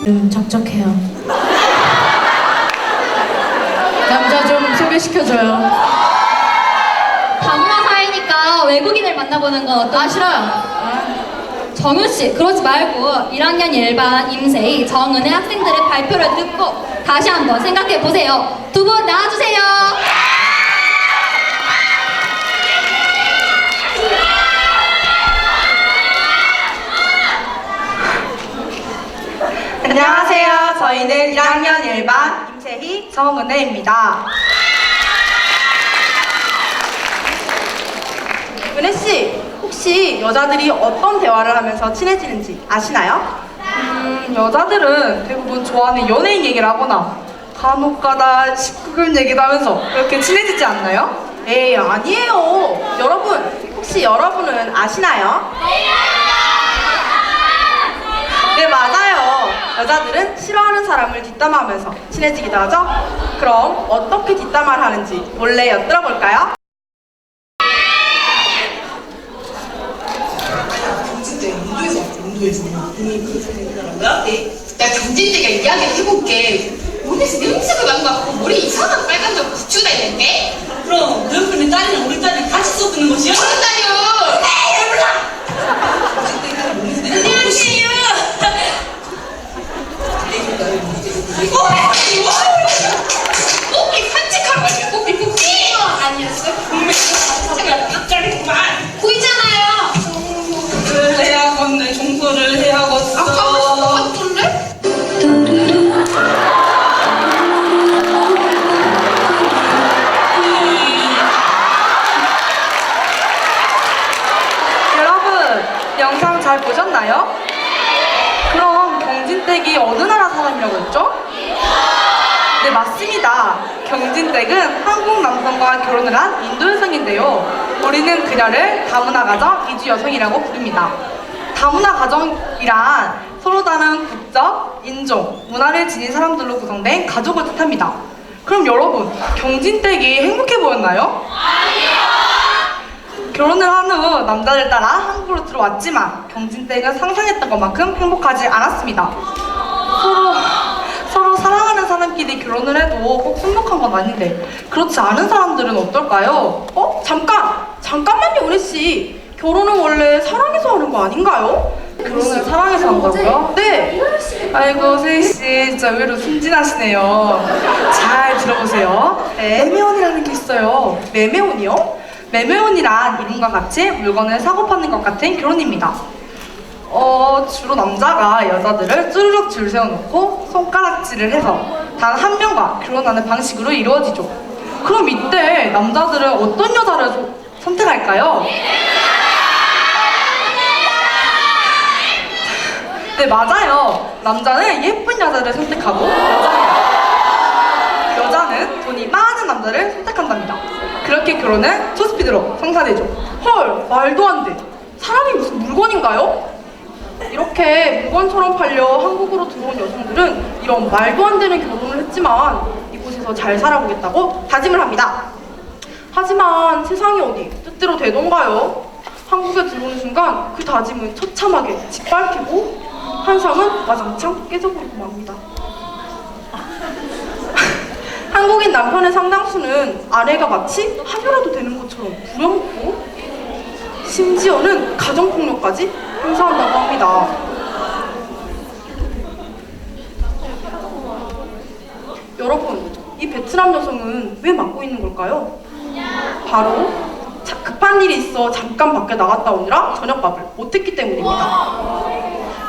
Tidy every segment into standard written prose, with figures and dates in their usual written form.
적적해요. 남자 좀 소개시켜줘요. 다문화 사이니까 외국인을 만나보는 건 어떨까요? 싫어요. 정윤씨, 그러지 말고 1학년 1반 임세희, 정은혜 학생들의 발표를 듣고 다시 한번 생각해보세요. 두 분 나와주세요. 안녕하세요. 저희는 1학년 1반 임세희, 정은혜입니다. 은혜씨, 혹시 여자들이 어떤 대화를 하면서 친해지는지 아시나요? 여자들은 대부분 좋아하는 연예인 얘기를 하거나 간혹가다 19금 얘기도 하면서 그렇게 친해지지 않나요? 에이, 아니에요. 여러분, 혹시 여러분은 아시나요? 네, 맞아요. 여자들은 싫어하는 사람을 뒷담화하면서 친해지기도 하죠? 그럼 어떻게 뒷담화를 하는지 몰래 엿들어볼까요? 인도에서 돈이 그렇게 생기더라고요. 네. 나 경진대가 이야기를 해볼게. 어디서 냄새가 난 것 같고 머리 이상한 빨간색 부추가 있는데? 그럼 그 옆에 딸이랑 우리 딸이 같이 써드는 것이요? 그런다요! 에이 몰라! 안녕하세요! 꽃피 산책하러 갈게. 꽃피 아니었어? 분명히 산책을 빗자리구만. 보이잖아요. 청소를 해야겠네. 청소를 해야겠어. 아까 어떨래? 여러분, 영상 잘 보셨나요? 그럼 경진댁이 어느 나라 사람이라고 했죠? 네, 맞습니다. 경진댁은 한국 남성과 결혼을 한 인도 여성인데요. 우리는 그녀를 다문화 가정 이주 여성이라고 부릅니다. 다문화 가정이란 서로 다른 국적, 인종, 문화를 지닌 사람들로 구성된 가족을 뜻합니다. 그럼 여러분, 경진댁이 행복해 보였나요? 결혼을 한 후 남자를 따라 한국으로 들어왔지만 경진댁은 상상했던 것만큼 행복하지 않았습니다. 서로 사랑하는 사람끼리 결혼을 해도 꼭 행복한 건 아닌데 그렇지 않은 사람들은 어떨까요? 잠깐만요, 은혜씨. 결혼은 원래 사랑해서 하는 거 아닌가요? 결혼을 사랑해서 한다고요? 네! 아이고, 세희씨 진짜 의외로 순진하시네요. 잘 들어보세요. 매매혼이라는 게 있어요. 매매혼이요? 매매혼이란 이름과 같이 물건을 사고 파는 것 같은 결혼입니다. 주로 남자가 여자들을 쭈르륵 줄 세워놓고 손가락질을 해서 단 한 명과 결혼하는 방식으로 이루어지죠. 그럼 이때 남자들은 어떤 여자를 선택할까요? 네, 맞아요. 남자는 예쁜 여자를 선택하고 여자는 돈이 많은 남자를 선택한답니다. 그렇게 결혼은 투스피드로 성사되죠. 헐, 말도 안 돼. 사람이 무슨 물건인가요? 이렇게 물건처럼 팔려 한국으로 들어온 여성들은 이런 말도 안 되는 결혼을 했지만 이곳에서 잘 살아보겠다고 다짐을 합니다. 하지만 세상이 어디 뜻대로 되던가요? 한국에 들어오는 순간 그 다짐은 처참하게 짓밟히고 환상은 와장창 깨져버리고 맙니다. 한국인 남편의 상당수는 아내가 마치 하교라도 되는 것처럼 부려먹고 심지어는 가정폭력까지 행사한다고 합니다. 여러분, 이 베트남 여성은 왜 맡고 있는 걸까요? 바로 급한 일이 있어 잠깐 밖에 나갔다 오느라 저녁밥을 못했기 때문입니다.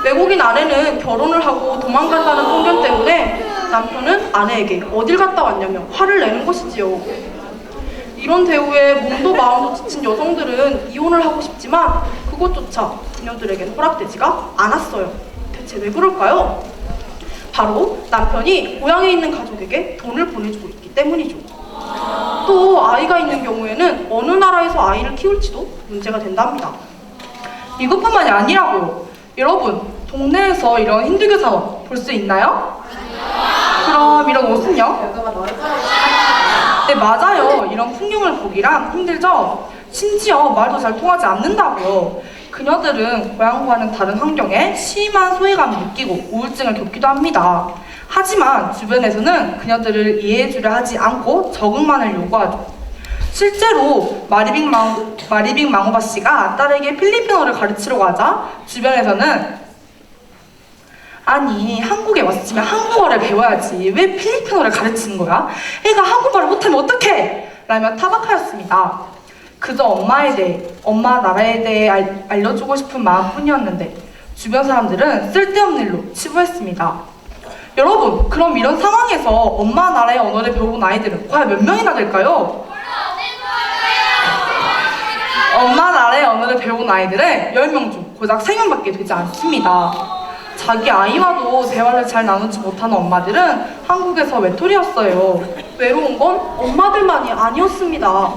외국인 아내는 결혼을 하고 도망간다는 편견 때문에 남편은 아내에게 어딜 갔다 왔냐며 화를 내는 것이지요. 이런 대우에 몸도 마음도 지친 여성들은 이혼을 하고 싶지만 그것조차 그녀들에겐 허락되지가 않았어요. 대체 왜 그럴까요? 바로 남편이 고향에 있는 가족에게 돈을 보내주고 있기 때문이죠. 또 아이가 있는 경우에는 어느 나라에서 아이를 키울지도 문제가 된답니다. 이것뿐만이 아니라고요. 여러분, 동네에서 이런 힌두교 사원 볼 수 있나요? 그럼 이런 옷은요? 네, 맞아요. 이런 풍경을 보기란 힘들죠? 심지어 말도 잘 통하지 않는다고요. 그녀들은 고향과는 다른 환경에 심한 소외감을 느끼고 우울증을 겪기도 합니다. 하지만 주변에서는 그녀들을 이해해주려 하지 않고 적응만을 요구하죠. 실제로 마리빅 망오바 씨가 딸에게 필리핀어를 가르치려고 하자 주변에서는 아니 한국에 왔으면 한국어를 배워야지 왜 필리핀어를 가르치는 거야? 애가 한국어를 못하면 어떡해? 라며 타박하였습니다. 그저 엄마 나라에 대해 알려주고 싶은 마음뿐이었는데 주변 사람들은 쓸데없는 일로 치부했습니다. 여러분, 그럼 이런 상황에서 엄마 나라의 언어를 배워본 아이들은 과연 몇 명이나 될까요? 엄마 나라의 언어를 배운 아이들은 10명 중 고작 3명밖에 되지 않습니다. 자기 아이와도 대화를 잘 나누지 못하는 엄마들은 한국에서 외톨이였어요. 외로운 건 엄마들만이 아니었습니다.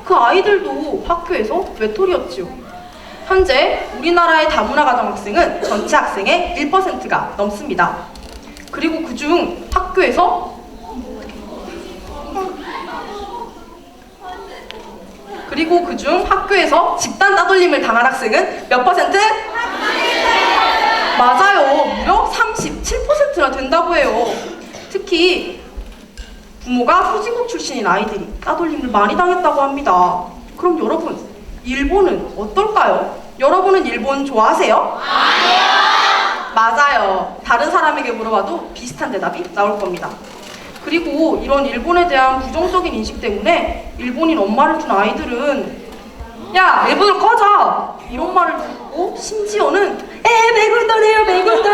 그 아이들도 학교에서 외톨이였지요. 현재 우리나라의 다문화 가정 학생은 전체 학생의 1%가 넘습니다. 그리고 그중 학교에서 집단 따돌림을 당한 학생은 몇 퍼센트? 맞아요. 무려 37%나 된다고 해요. 특히 부모가 후진국 출신인 아이들이 따돌림을 많이 당했다고 합니다. 그럼 여러분, 일본은 어떨까요? 여러분은 일본 좋아하세요? 아니요! 맞아요. 다른 사람에게 물어봐도 비슷한 대답이 나올 겁니다. 그리고 이런 일본에 대한 부정적인 인식 때문에 일본인 엄마를 둔 아이들은 야, 일본을 꺼져! 이런 말을 듣고 심지어는 매군더래요, 매군더!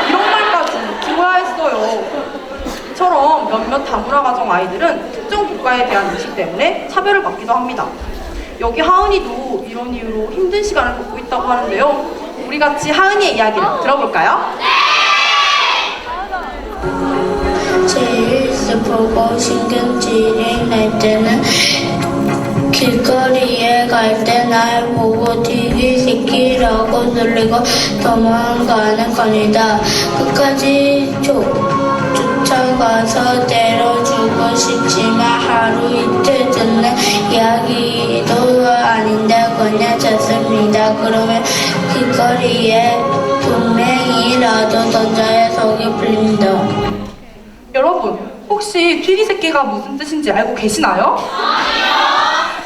이런 말까지 들어야 했어요. 이처럼 몇몇 다문화 가정 아이들은 특정 국가에 대한 인식 때문에 차별을 받기도 합니다. 여기 하은이도 이런 이유로 힘든 시간을 겪고 있다고 하는데요. 우리 같이 하은이의 이야기를 들어볼까요? 제일 슬프고 신경질이 날 때는 길거리에 갈 때 날 보고 뒤기 새끼라고 놀리고 도망가는 건이다. 끝까지 쫓아가서 때려주고 싶지만 하루 이틀 듣는 이야기도 아닌데 그냥 잤습니다. 그러면 길거리에 분명히라도 던져야 속이 풀립니다. 여러분, 혹시 튀기새끼가 무슨 뜻인지 알고 계시나요?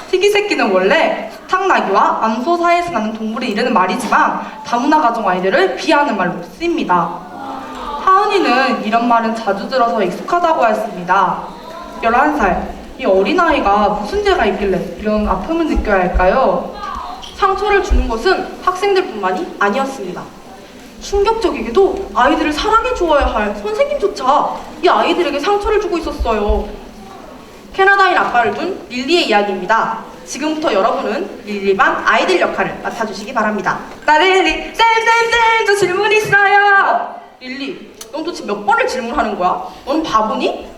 튀기새끼는 원래 수탉나기와 암소사에서 나는 동물을 이르는 말이지만 다문화 가정 아이들을 비하하는 말로 쓰입니다. 하은이는 이런 말은 자주 들어서 익숙하다고 했습니다. 11살, 이 어린아이가 무슨 죄가 있길래 이런 아픔을 느껴야 할까요? 상처를 주는 것은 학생들뿐만이 아니었습니다. 충격적이게도 아이들을 사랑해 주어야 할 선생님조차 이 아이들에게 상처를 주고 있었어요. 캐나다인 아빠를 둔 릴리의 이야기입니다. 지금부터 여러분은 릴리 반 아이들 역할을 맡아주시기 바랍니다. 나 릴리, 쌤, 저 질문 있어요. 릴리, 넌 도대체 몇 번을 질문하는 거야? 너는 바보니?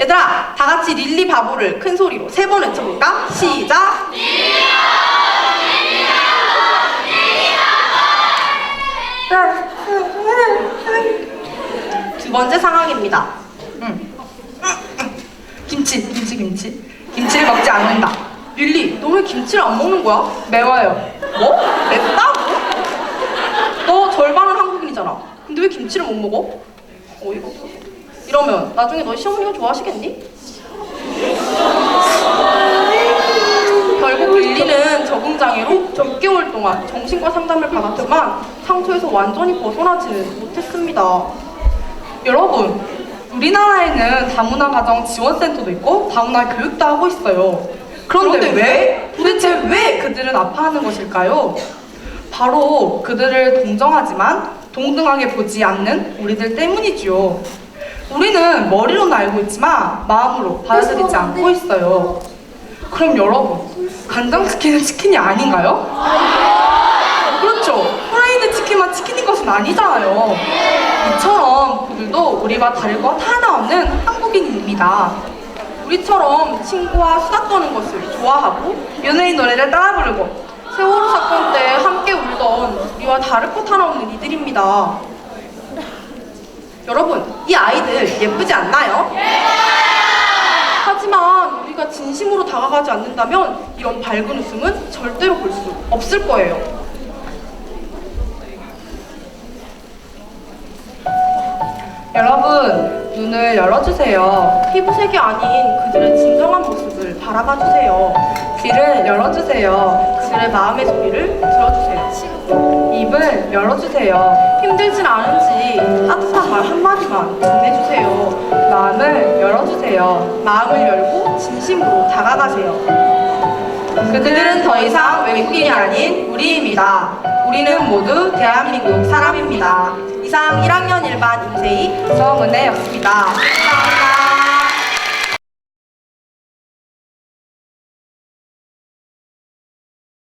얘들아, 다 같이 릴리 바보를 큰 소리로 3번 외쳐볼까? 시작! 두 번째 상황입니다. 김치를 먹지 않는다. 릴리, 너 왜 김치를 안 먹는 거야? 매워요. 뭐? 맵다고? 너 절반은 한국인이잖아. 근데 왜 김치를 못 먹어? 어이가 없어. 이러면 나중에 너 시어머니가 좋아하시겠니? 결국 릴리는 적응장애로 6개월 동안 정신과 상담을 받았지만 상처에서 완전히 벗어나지는 못했습니다. 여러분, 우리나라에는 다문화 가정 지원센터도 있고 다문화 교육도 하고 있어요. 그런데 왜? 도대체 왜 그들은 아파하는 것일까요? 바로 그들을 동정하지만 동등하게 보지 않는 우리들 때문이지요. 우리는 머리로는 알고 있지만 마음으로 받아들이지 않고 있어요. 그럼 여러분, 간장치킨은 치킨이 아닌가요? 그렇죠. 프라이드 치킨만 치킨인 것은 아니잖아요. 이처럼 그들도 우리와 다를 것 하나 없는 한국인입니다. 우리처럼 친구와 수다 떠는 것을 좋아하고 연예인 노래를 따라 부르고 세월호 사건 때 함께 울던 우리와 다를 것 하나 없는 이들입니다. 여러분, 이 아이들 예쁘지 않나요? 하지만 우리가 우리가 진심으로 다가가지 않는다면 이런 밝은 웃음은 절대로 볼 수 없을 거예요. 여러분, 눈을 열어주세요. 피부색이 아닌 그들의 진정한 모습을 바라봐 주세요. 귀를 열어주세요. 그들의 마음의 소리를 들어주세요. 입을 열어주세요. 힘들진 않은지 따뜻한 말 한마디만 건네주세요. 마음을 열어주세요. 마음을 열고 진심으로 다가가세요. 그들은 더 이상 외국인이 아닌 우리입니다. 우리는 모두 대한민국 사람입니다. 이상 1학년 1반 임세희 정은혜였습니다. 감사합니다.